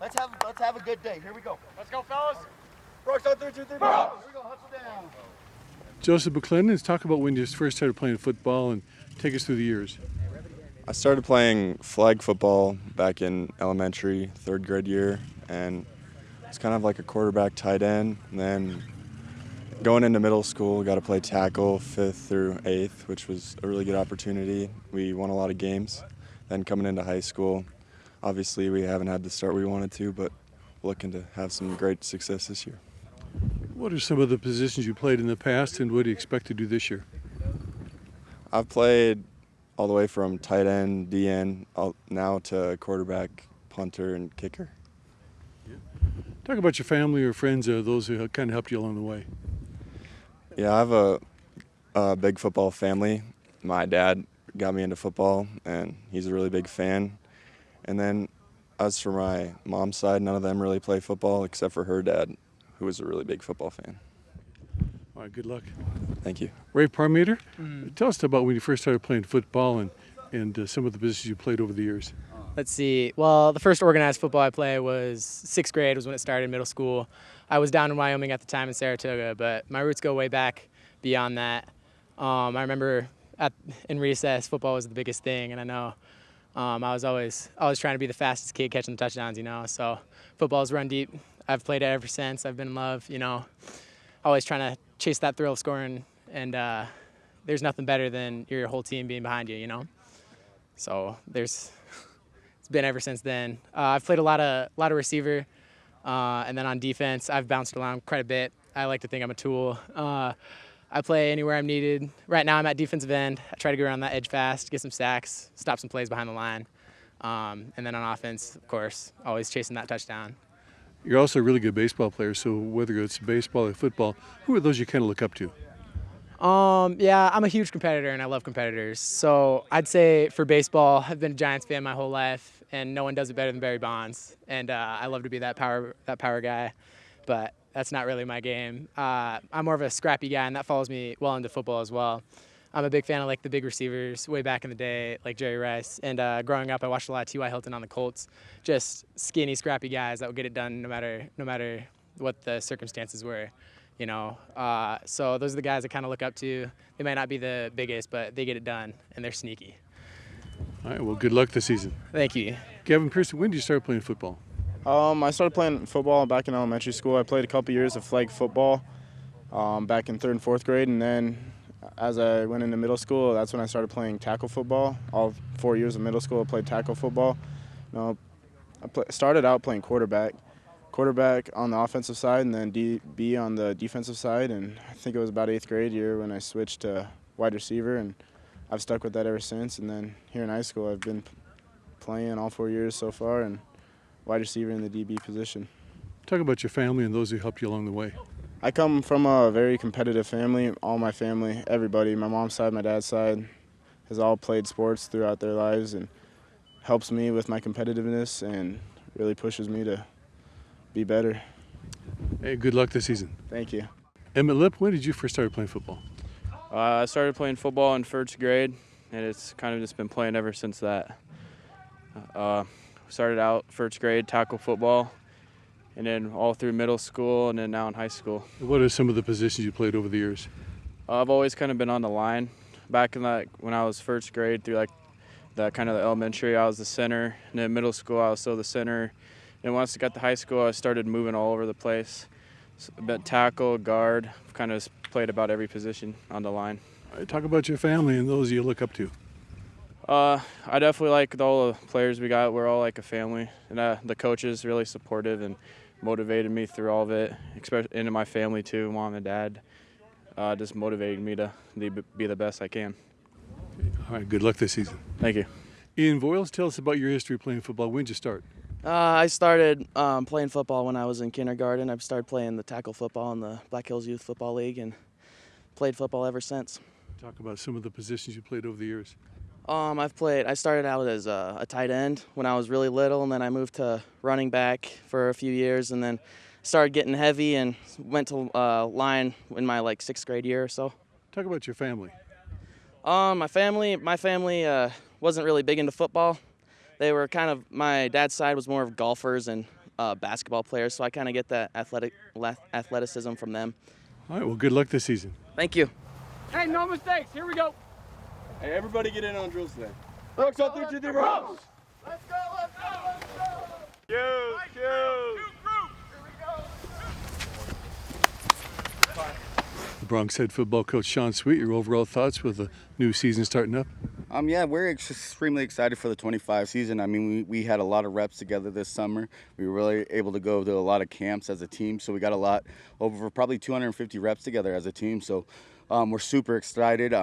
Let's have a good day. Here we go. Let's go, fellas. Brooks on 3, 2, 3, 4. Here we go. Hustle down. Joseph McClendon, let's talk about when you first started playing football and take us through the years. I started playing flag football back in elementary, 3rd grade year, and it's kind of like a quarterback tight end. And then going into middle school, got to play tackle 5th through 8th, which was a really good opportunity. We won a lot of games. Then coming into high school, obviously we haven't had the start we wanted to, but looking to have some great success this year. What are some of the positions you played in the past, and what do you expect to do this year? I've played all the way from tight end, DN, now to quarterback, punter, and kicker. Talk about your family or friends, those who kind of helped you along the way. Yeah, I have a big football family. My dad got me into football, and he's a really big fan. And then as for my mom's side, none of them really play football except for her dad, who was a really big football fan. All right, good luck. Thank you. Ray Parmeter, tell us about when you first started playing football and some of the positions you played over the years. Let's see. Well, the first organized football I played was 6th grade was when it started, middle school. I was down in Wyoming at the time in Saratoga, but my roots go way back beyond that. I remember in recess, football was the biggest thing, and I know I was always trying to be the fastest kid catching the touchdowns, so football's run deep. I've played it ever since. I've been in love, always trying to chase that thrill of scoring, and there's nothing better than your whole team being behind you, So it's been ever since then. I've played a lot of receiver, and then on defense, I've bounced around quite a bit. I like to think I'm a tool. I play anywhere I'm needed. Right now I'm at defensive end. I try to go around that edge fast, get some sacks, stop some plays behind the line. And then on offense, of course, always chasing that touchdown. You're also a really good baseball player, so whether it's baseball or football, who are those you kind of look up to? Yeah, I'm a huge competitor, and I love competitors. So I'd say for baseball, I've been a Giants fan my whole life, and no one does it better than Barry Bonds. And I love to be that power guy, but that's not really my game. I'm more of a scrappy guy, and that follows me well into football as well. I'm a big fan of the big receivers way back in the day, like Jerry Rice. And growing up, I watched a lot of T.Y. Hilton on the Colts. Just skinny, scrappy guys that would get it done no matter what the circumstances were. So those are the guys I kind of look up to. They might not be the biggest, but they get it done, and they're sneaky. All right, well, good luck this season. Thank you. Gavin Pearson, when did you start playing football? I started playing football back in elementary school. I played a couple years of flag football back in 3rd and 4th grade, and then as I went into middle school, that's when I started playing tackle football. All 4 years of middle school, I played tackle football. Started out playing quarterback on the offensive side, and then DB on the defensive side. And I think it was about 8th grade year when I switched to wide receiver, and I've stuck with that ever since. And then here in high school, I've been playing all 4 years so far, and wide receiver in the DB position. Talk about your family and those who helped you along the way. I come from a very competitive family. All my family, everybody, my mom's side, my dad's side, has all played sports throughout their lives, and helps me with my competitiveness and really pushes me to be better. Hey, good luck this season. Thank you. Emmett Lip, when did you first start playing football? I started playing football in 1st grade, and it's kind of just been playing ever since that. Started out 1st grade, tackle football, and then all through middle school, and then now in high school. What are some of the positions you played over the years? I've always kind of been on the line. Back in when I was 1st grade through the elementary, I was the center, and then middle school I was still the center. And once I got to high school, I started moving all over the place. So, tackle, guard, kind of played about every position on the line. All right, talk about your family and those you look up to. I definitely like all the players we got. We're all like a family, and the coaches really supportive and motivated me through all of it, especially into my family too, mom and dad. Just motivated me to be the best I can. All right, good luck this season. Thank you. Ian Voiles, tell us about your history playing football. When did you start? I started playing football when I was in kindergarten. I started playing the tackle football in the Black Hills Youth Football League and played football ever since. Talk about some of the positions you played over the years. I started out as a tight end when I was really little, and then I moved to running back for a few years, and then started getting heavy and went to line in my 6th grade year or so. Talk about your family. My family wasn't really big into football. They were my dad's side was more of golfers, and basketball players, so I kind of get that athleticism from them. All right, well, good luck this season. Thank you. Hey, no mistakes. Here we go. Hey, everybody get in on drills today. Brooks on 3, 2, 3, bro. Let's go, let's go, let's go. The Bronx head football coach Sean Sweet, your overall thoughts with the new season starting up? Yeah, we're extremely excited for the 25 season. I mean, we had a lot of reps together this summer. We were really able to go to a lot of camps as a team, so we got over probably 250 reps together as a team. So we're super excited.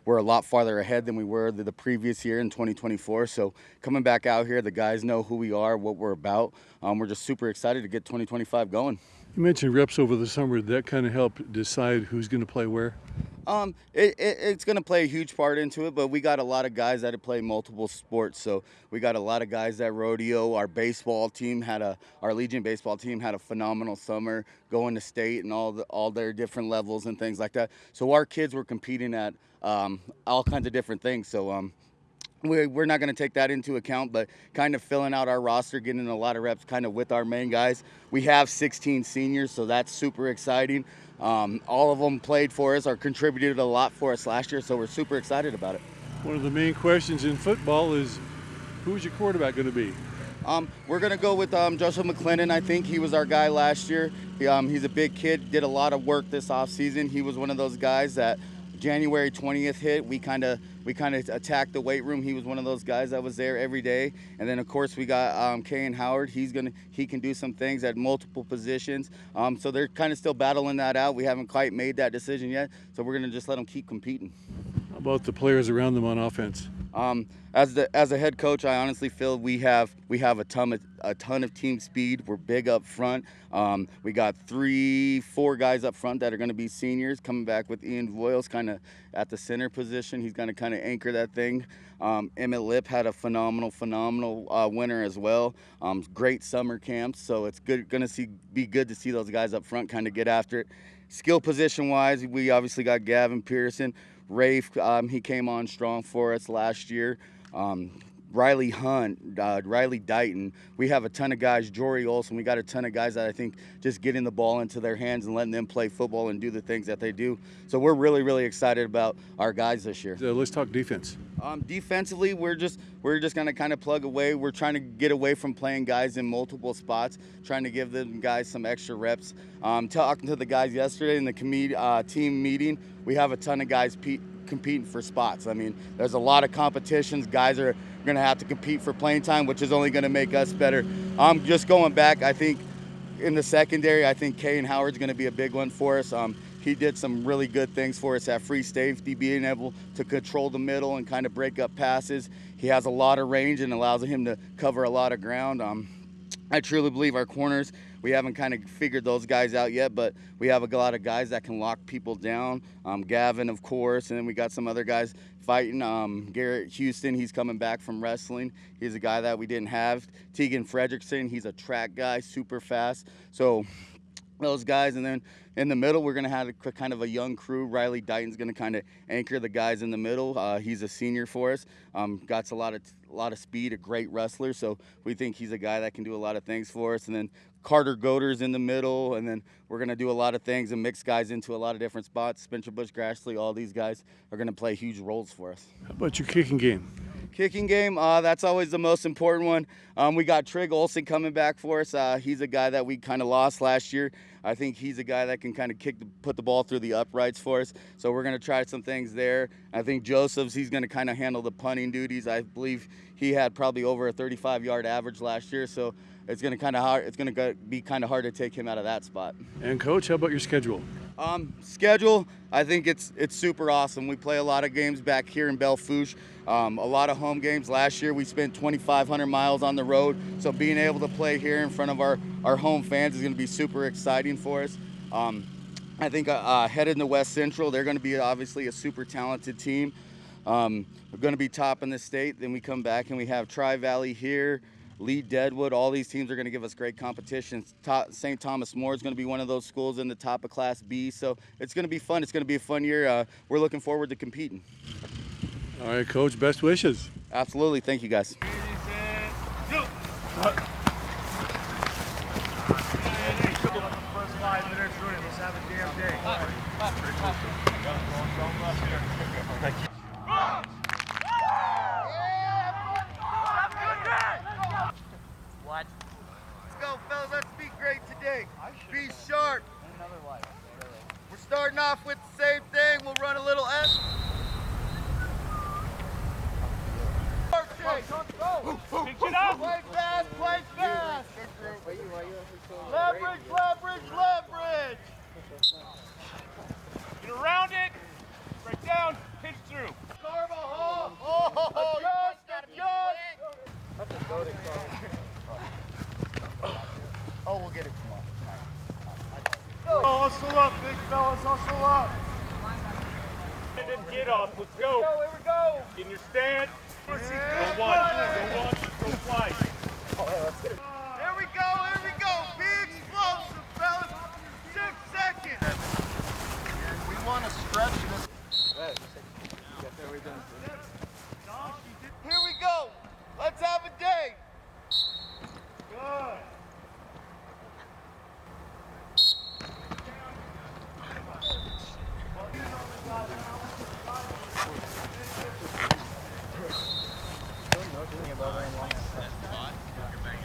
We're a lot farther ahead than we were the previous year in 2024. So coming back out here, the guys know who we are, what we're about. We're just super excited to get 2025 going. You mentioned reps over the summer. Did that kind of help decide who's going to play where? It's going to play a huge part into it, but we got a lot of guys that play multiple sports. So we got a lot of guys that rodeo. Our Legion baseball team had a phenomenal summer going to state and all their different levels and things like that. So our kids were competing at all kinds of different things. So we're not going to take that into account, but kind of filling out our roster, getting a lot of reps kind of with our main guys. We have 16 seniors, so that's super exciting. All of them played for us or contributed a lot for us last year, so we're super excited about it. One of the main questions in football is, who's your quarterback going to be? We're going to go with Joseph McClendon. I think he was our guy last year. He's a big kid, did a lot of work this offseason. He was one of those guys that January 20th hit, we kind of attacked the weight room. He was one of those guys that was there every day. And then of course we got Kane Howard. He can do some things at multiple positions. So they're kind of still battling that out. We haven't quite made that decision yet. So we're gonna just let them keep competing. How about the players around them on offense? As a head coach, I honestly feel we have a ton of team speed. We're big up front. We got 3-4 guys up front that are going to be seniors coming back with Ian Voiles kind of at the center position. He's going to kind of anchor that thing. Emmett Lip had a phenomenal winter as well. Great summer camps, so it's be good to see those guys up front kind of get after it. Skill position wise, we obviously got Gavin Pearson. Rafe, he came on strong for us last year. Riley Hunt, Riley Dighton. We have a ton of guys. Jory Olson. We got a ton of guys that I think just getting the ball into their hands and letting them play football and do the things that they do. So we're really, really excited about our guys this year. Let's talk defense. Defensively, we're just going to kind of plug away. We're trying to get away from playing guys in multiple spots, trying to give them guys some extra reps. Talking to the guys yesterday in the team meeting, we have a ton of guys competing for spots. I mean, there's a lot of competitions. Guys are going to have to compete for playing time, which is only going to make us better. Just going back, I think in the secondary, I think Kane Howard's going to be a big one for us. He did some really good things for us at free safety, being able to control the middle and kind of break up passes. He has a lot of range and allows him to cover a lot of ground. I truly believe our corners, we haven't kind of figured those guys out yet, but we have a lot of guys that can lock people down. Gavin, of course, and then we got some other guys fighting. Garrett Houston, he's coming back from wrestling. He's a guy that we didn't have. Tegan Fredrickson, he's a track guy, super fast. So those guys, and then in the middle, we're going to have kind of a young crew. Riley Dighton's going to kind of anchor the guys in the middle. He's a senior for us. Got a lot of speed, a great wrestler. So we think he's a guy that can do a lot of things for us. And then Carter Goder's in the middle, and then we're going to do a lot of things and mix guys into a lot of different spots. Spencer Bush Grassley, all these guys are going to play huge roles for us. How about your kicking game? Kicking game, that's always the most important one. We got Trig Olson coming back for us. He's a guy that we kind of lost last year. I think he's a guy that can kind of put the ball through the uprights for us. So we're going to try some things there. I think Joseph's, he's going to kind of handle the punting duties. I believe he had probably over a 35-yard average last year. So it's going to be kind of hard to take him out of that spot. And Coach, how about your schedule? Schedule, I think it's super awesome. We play a lot of games back here in Belle Fourche. A lot of home games. Last year we spent 2,500 miles on the road, so being able to play here in front of our home fans is going to be super exciting for us. I think headed to West Central, they're going to be obviously a super talented team. We're going to be top in the state. Then we come back and we have Tri-Valley here, Lee Deadwood. All these teams are going to give us great competition. St. Thomas More is going to be one of those schools in the top of Class B. So it's going to be fun. It's going to be a fun year. We're looking forward to competing. All right, Coach, best wishes. Absolutely. Thank you, guys. Let's go, fellas. Let's be great today. Be sharp. We're starting off with the same thing. We'll run a little S. Pick it up. Play fast, play fast. Leverage, leverage, leverage. Get around it. Right down. Pinch through. Carvajal. Oh, adjust, adjust. Oh, we'll get it tomorrow. Oh, hustle up, big fellas, hustle up. And then get off. Let's go. Here we go. In your stance. Go once. Go twice. Here we go, here we go. Be explosive, fellas. 6 seconds. We want to stretch this. Here we go. Let's have a day. Good.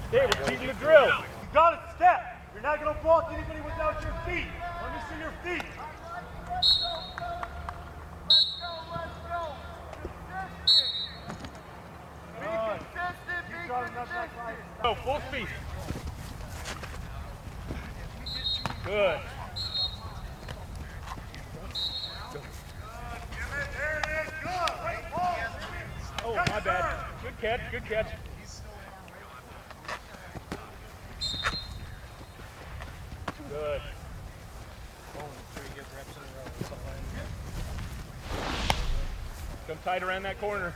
Okay, we're cheating the drill. You gotta step. You're not gonna block anybody without your feet. Let me see your feet. Let's go, let's go. Consistent. Be consistent, be consistent. Go, full speed. Good. There it is. Good. Right ball. Oh, my bad. Good catch, good catch. Good. Come tight around that corner.